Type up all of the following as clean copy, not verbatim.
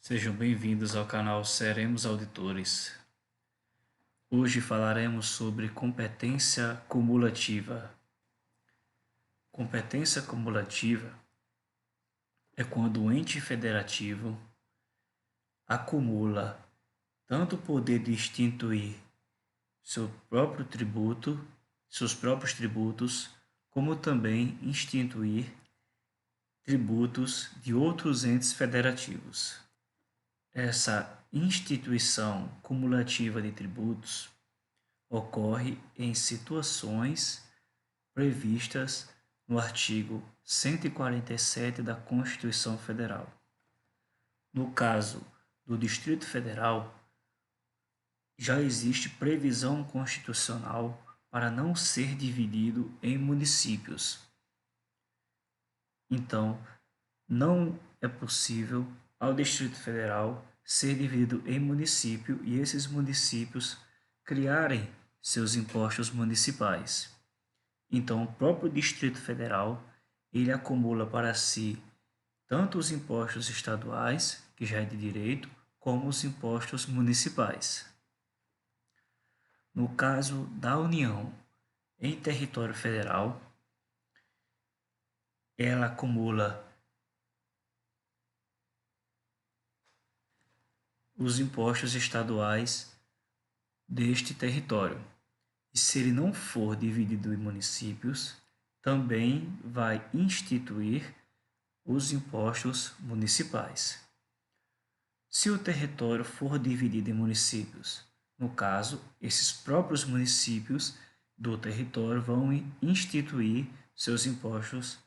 Sejam bem-vindos ao canal Seremos Auditores. Hoje falaremos sobre competência cumulativa. Competência cumulativa é quando o ente federativo acumula tanto o poder de instituir seus próprios tributos, como também instituir tributos de outros entes federativos. Essa instituição cumulativa de tributos ocorre em situações previstas no artigo 147 da Constituição Federal. No caso do Distrito Federal, já existe previsão constitucional para não ser dividido em municípios. Então, não é possível ao Distrito Federal ser dividido em município e esses municípios criarem seus impostos municipais. Então, o próprio Distrito Federal, ele acumula para si tanto os impostos estaduais, que já é de direito, como os impostos municipais. No caso da União em território federal, ela acumula os impostos estaduais deste território. E se ele não for dividido em municípios, também vai instituir os impostos municipais. Se o território for dividido em municípios, no caso, esses próprios municípios do território vão instituir seus impostos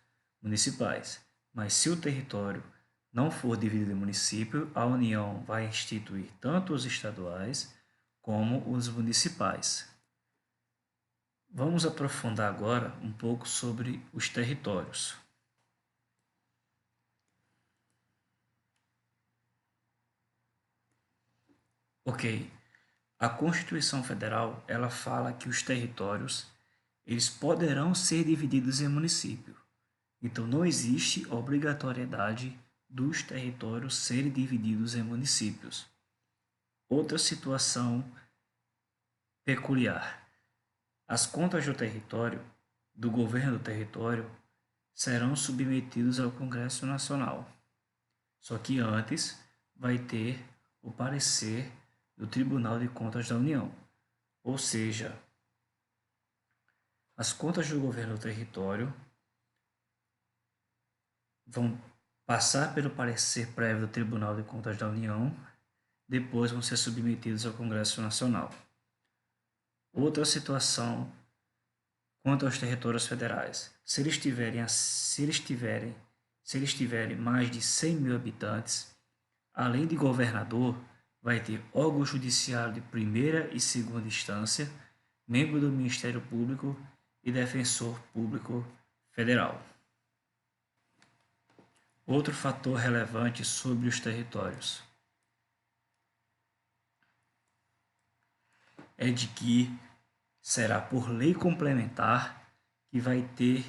municipais. Mas se o território não for dividido em município, a União vai instituir tanto os estaduais como os municipais. Vamos aprofundar agora um pouco sobre os territórios. Ok, a Constituição Federal ela fala que os territórios eles poderão ser divididos em município. Então não existe obrigatoriedade dos territórios serem divididos em municípios. Outra situação peculiar. As contas do território, do governo do território, serão submetidos ao Congresso Nacional. Só que antes vai ter o parecer do Tribunal de Contas da União. Ou seja, as contas do governo do território vão passar pelo parecer prévio do Tribunal de Contas da União, depois vão ser submetidos ao Congresso Nacional. Outra situação quanto aos territórios federais. Se eles tiverem mais de 100 mil habitantes, além de governador, vai ter órgão judiciário de primeira e segunda instância, membro do Ministério Público e defensor público federal. Outro fator relevante sobre os territórios é de que será por lei complementar que vai ter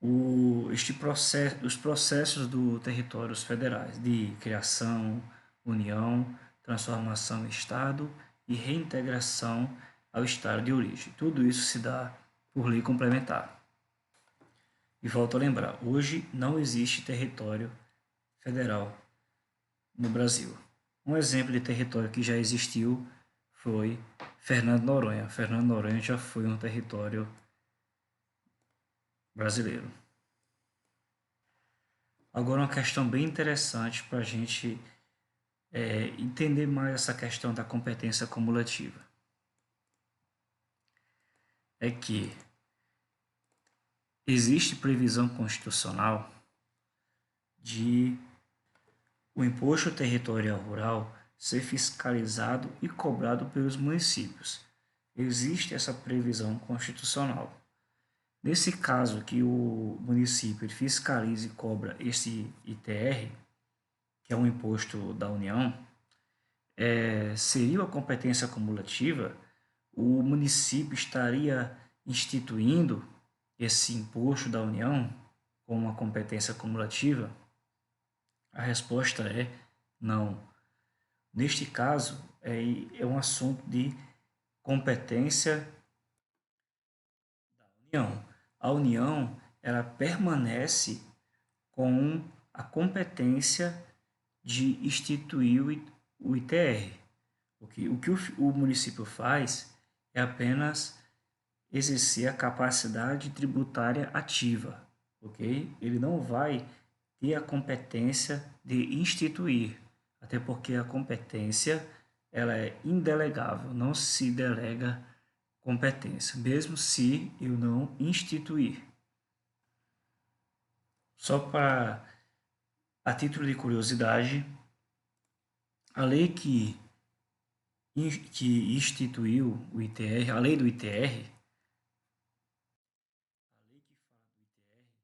os processos dos territórios federais de criação, união, transformação em Estado e reintegração ao Estado de origem. Tudo isso se dá por lei complementar. E volto a lembrar, hoje não existe território federal no Brasil. Um exemplo de território que já existiu foi Fernando Noronha. Fernando Noronha já foi um território brasileiro. Agora uma questão bem interessante para a gente entender mais essa questão da competência cumulativa. É que existe previsão constitucional de o imposto territorial rural ser fiscalizado e cobrado pelos municípios. Existe essa previsão constitucional. Nesse caso que o município fiscaliza e cobra esse ITR, que é um imposto da União, seria a competência cumulativa, o município estaria instituindo esse imposto da União como uma competência cumulativa? A resposta é Não. Neste caso, é um assunto de competência da União. A União, ela permanece com a competência de instituir o ITR. O que o município faz é apenas exercer a capacidade tributária ativa, ok? Ele não vai ter a competência de instituir, até porque a competência ela é indelegável, não se delega competência, mesmo se eu não instituir. Só para a título de curiosidade, a lei que instituiu o ITR, a lei do ITR, a lei que fala do ITR é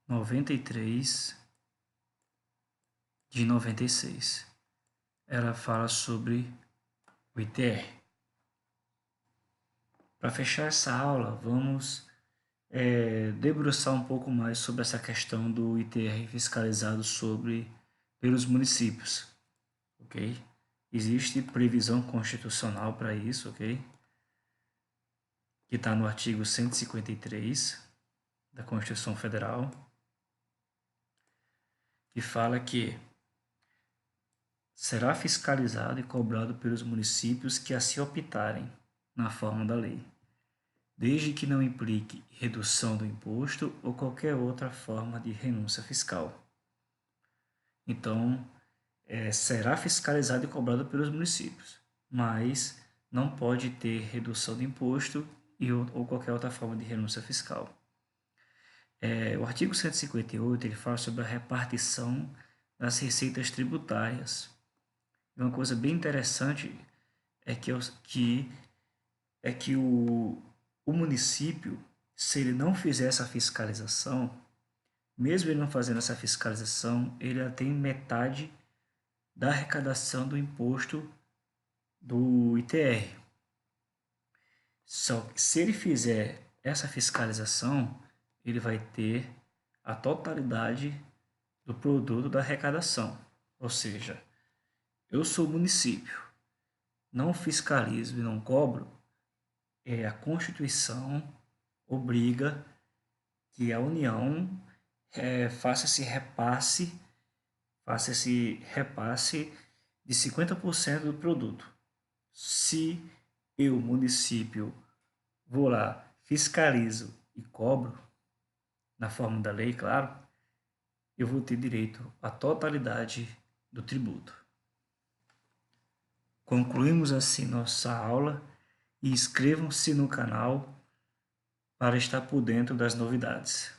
93 de 96. Ela fala sobre o ITR. Para fechar essa aula, vamos debruçar um pouco mais sobre essa questão do ITR fiscalizado pelos municípios, ok? Existe previsão constitucional para isso, ok? Que está no artigo 153 da Constituição Federal, que fala que será fiscalizado e cobrado pelos municípios que assim optarem na forma da lei, desde que não implique redução do imposto ou qualquer outra forma de renúncia fiscal. Então, será fiscalizado e cobrado pelos municípios, mas não pode ter redução de imposto ou qualquer outra forma de renúncia fiscal. O artigo 158 ele fala sobre a repartição das receitas tributárias. E uma coisa bem interessante é que o município, se ele não fizer essa fiscalização, mesmo ele não fazendo essa fiscalização, ele já tem metade da arrecadação do imposto do ITR. Só que se ele fizer essa fiscalização, ele vai ter a totalidade do produto da arrecadação. Ou seja, eu sou município, não fiscalizo e não cobro, a Constituição obriga que a União faça esse repasse de 50% do produto. Se eu, município, vou lá, fiscalizo e cobro, na forma da lei, claro, eu vou ter direito à totalidade do tributo. Concluímos assim nossa aula e inscrevam-se no canal para estar por dentro das novidades.